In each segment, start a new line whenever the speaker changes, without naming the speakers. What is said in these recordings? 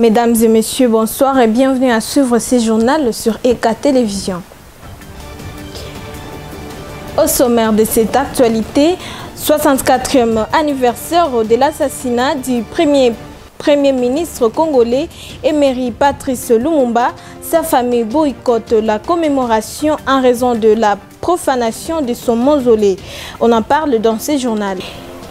Mesdames et messieurs, bonsoir et bienvenue à suivre ce journal sur EK Télévision. Au sommaire de cette actualité, 64e anniversaire de l'assassinat du premier ministre congolais Emery Patrice Lumumba. Sa famille boycotte la commémoration en raison de la profanation de son mausolée. On en parle dans ce journal.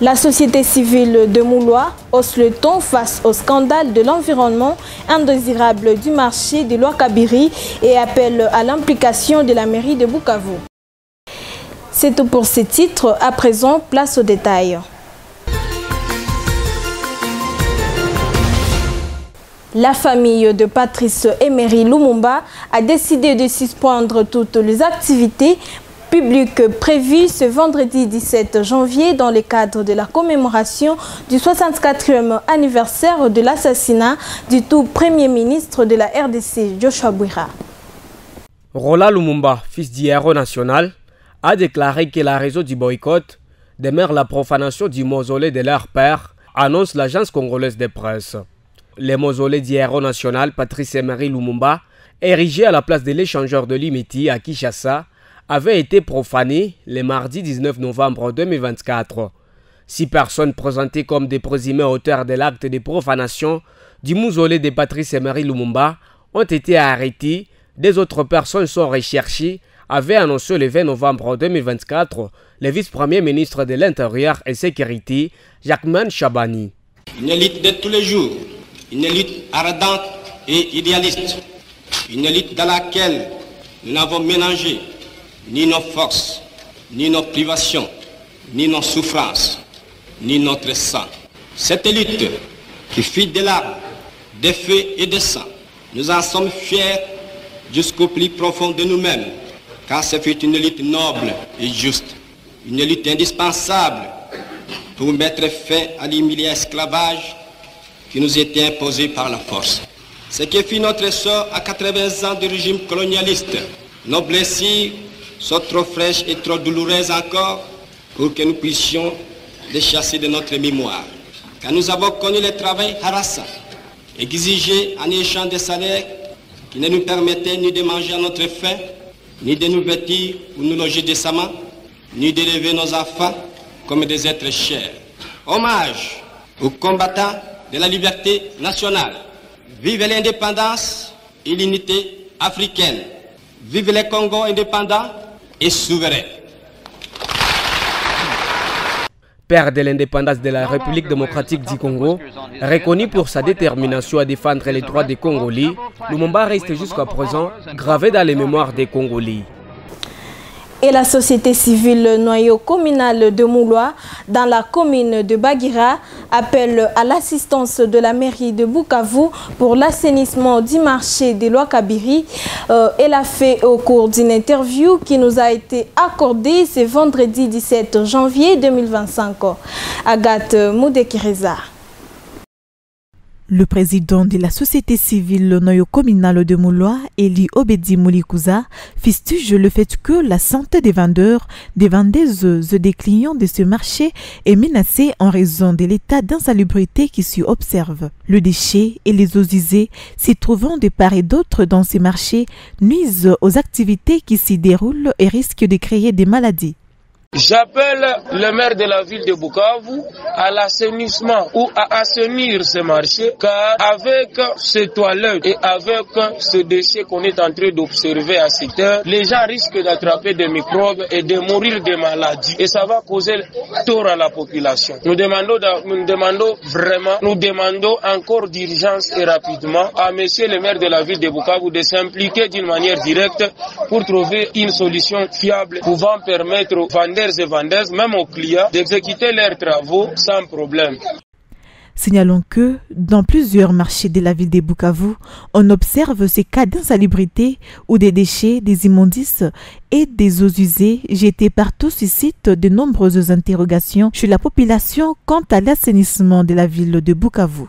La société civile de Moulois hausse le ton face au scandale de l'environnement indésirable du marché de Loakabiri et appelle à l'implication de la mairie de Bukavu. C'est tout pour ces titres. À présent, place aux détails. La famille de Patrice Emery Lumumba a décidé de suspendre toutes les activités publiques prévues ce vendredi 17 janvier dans le cadre de la commémoration du 64e anniversaire de l'assassinat du tout premier ministre de la RDC, Joshua Bwira.
Roland Lumumba, fils du héros national, a déclaré que la raison du boycott demeure la profanation du mausolée de leur père, annonce l'agence congolaise de presse. Le mausolée du héros national Patrice Emery Lumumba, érigé à la place de l'échangeur de Limiti à Kinshasa, avait été profané le mardi 19 novembre 2024. 6 personnes présentées comme des présumés auteurs de l'acte de profanation du mausolée de Patrice Emery Lumumba ont été arrêtées. Des autres personnes sont recherchées, avait annoncé le 20 novembre 2024 le vice-premier ministre de l'Intérieur et Sécurité, Jacquemain Chabani.
Une élite de tous les jours, une élite ardente et idéaliste, une élite dans laquelle nous n'avons mélangé ni nos forces, ni nos privations, ni nos souffrances, ni notre sang. Cette élite qui fit des larmes, des feux et des sangs, nous en sommes fiers jusqu'au plus profond de nous-mêmes, car ce fut une élite noble et juste, une élite indispensable pour mettre fin à l'humiliant esclavage qui nous était imposé par la force. Ce qui fit notre sort à 80 ans de régime colonialiste, nos blessures sont trop fraîches et trop douloureuses encore pour que nous puissions les chasser de notre mémoire. Car nous avons connu le travail harassant, exigé en échange des salaires qui ne nous permettaient ni de manger à notre faim, ni de nous vêtir ou nous loger décemment, ni d'élever nos enfants comme des êtres chers. Hommage aux combattants de la liberté nationale. Vive l'indépendance et l'unité africaine. Vive les Congo indépendants et souverains.
Père de l'indépendance de la République démocratique du Congo, reconnu pour sa détermination à défendre les droits des Congolais, Lumumba reste jusqu'à présent gravé dans les mémoires des Congolais.
Et la société civile noyau communal de Moulois, dans la commune de Bagira, appelle à l'assistance de la mairie de Bukavu pour l'assainissement du marché de Loakabiri. Elle a fait au cours d'une interview qui nous a été accordée ce vendredi 17 janvier 2025. Agathe Moudekireza.
Le président de la société civile noyau communal de Moulois, Eli Obedi Moulikuza, fustige le fait que la santé des vendeurs, des vendeuses et des clients de ce marché est menacée en raison de l'état d'insalubrité qui s'y observe. Le déchet et les eaux usées s'y trouvant de part et d'autre dans ces marchés nuisent aux activités qui s'y déroulent et risquent de créer des maladies.
J'appelle le maire de la ville de Bukavu à l'assainissement ou à assainir ce marché, car avec ces toilettes et avec ce déchet qu'on est en train d'observer à cette heure, les gens risquent d'attraper des microbes et de mourir de maladies. Et ça va causer tort à la population. Nous demandons encore d'urgence et rapidement à monsieur le maire de la ville de Bukavu de s'impliquer d'une manière directe pour trouver une solution fiable pouvant permettre aux vendeurs et vendeuses, même aux clients, d'exécuter leurs travaux sans problème.
Signalons que, dans plusieurs marchés de la ville de Bukavu, on observe ces cas d'insalubrité où des déchets, des immondices et des eaux usées jetées partout suscitent de nombreuses interrogations chez la population quant à l'assainissement de la ville de Bukavu.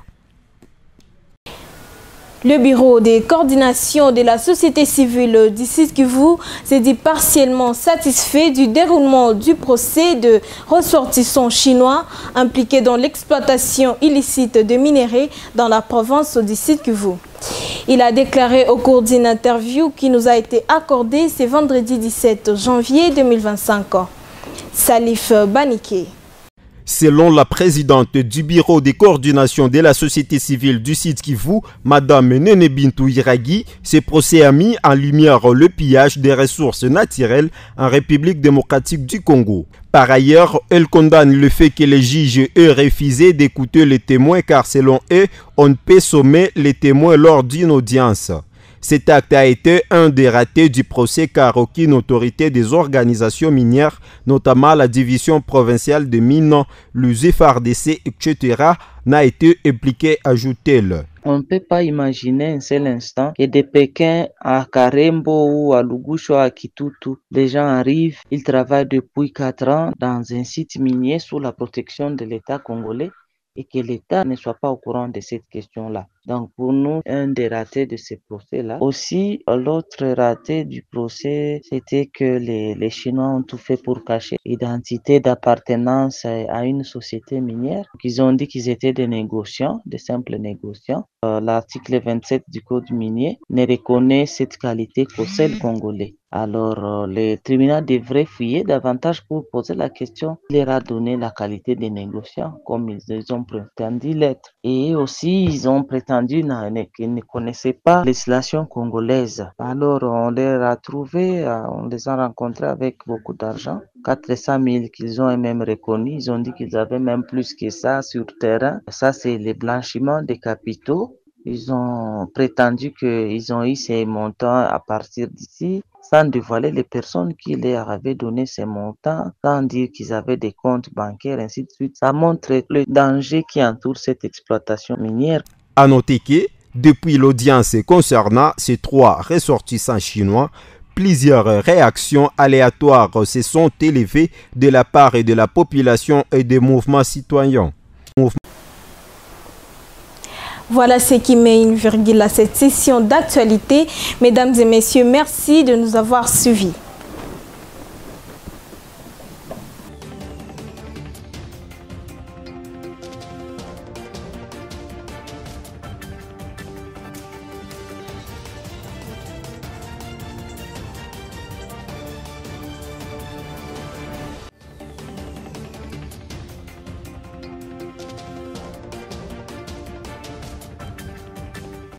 Le bureau de coordination de la société civile du Sud Kivu s'est dit partiellement satisfait du déroulement du procès de ressortissants chinois impliqués dans l'exploitation illicite de minerais dans la province du Sud Kivu. Il a déclaré au cours d'une interview qui nous a été accordée ce vendredi 17 janvier 2025. Salif Baniké.
Selon la présidente du bureau de coordination de la société civile du Sud Kivu, Madame Nene Bintou Iragi, ce procès a mis en lumière le pillage des ressources naturelles en République démocratique du Congo. Par ailleurs, elle condamne le fait que les juges aient refusé d'écouter les témoins car selon eux, on ne peut sommer les témoins lors d'une audience. Cet acte a été un des ratés du procès car aucune autorité des organisations minières, notamment la division provinciale des mines, le FARDC, etc., n'a été impliquée, ajoute-t-elle.
On ne peut pas imaginer un seul instant que de Pékin à Karembo ou à Lugusho à Kitutu, des gens arrivent, ils travaillent depuis 4 ans dans un site minier sous la protection de l'État congolais et que l'État ne soit pas au courant de cette question-là. Donc pour nous, un des ratés de ce procès-là. Aussi, l'autre raté du procès, c'était que les Chinois ont tout fait pour cacher l'identité d'appartenance à une société minière. Ils ont dit qu'ils étaient des négociants, des simples négociants. L'article 27 du Code minier ne reconnaît cette qualité qu'au seul Congolais. Alors, le tribunal devrait fouiller davantage pour poser la question qui leur a donné la qualité des négociants, comme ils ont prétendu l'être. Et aussi, ils ont prétendu qu'ils ne connaissaient pas la législation congolaise. Alors, on les a trouvés, on les a rencontrés avec beaucoup d'argent, 400 000 qu'ils ont même reconnu. Ils ont dit qu'ils avaient même plus que ça sur terrain. Ça, c'est le blanchiment des capitaux. Ils ont prétendu qu'ils ont eu ces montants à partir d'ici, sans dévoiler les personnes qui leur avaient donné ces montants, sans dire qu'ils avaient des comptes bancaires, ainsi de suite. Ça montre le danger qui entoure cette exploitation minière.
À noter que, depuis l'audience concernant ces 3 ressortissants chinois, plusieurs réactions aléatoires se sont élevées de la part de la population et des mouvements citoyens.
Voilà ce qui met une virgule à cette session d'actualité. Mesdames et messieurs, merci de nous avoir suivis.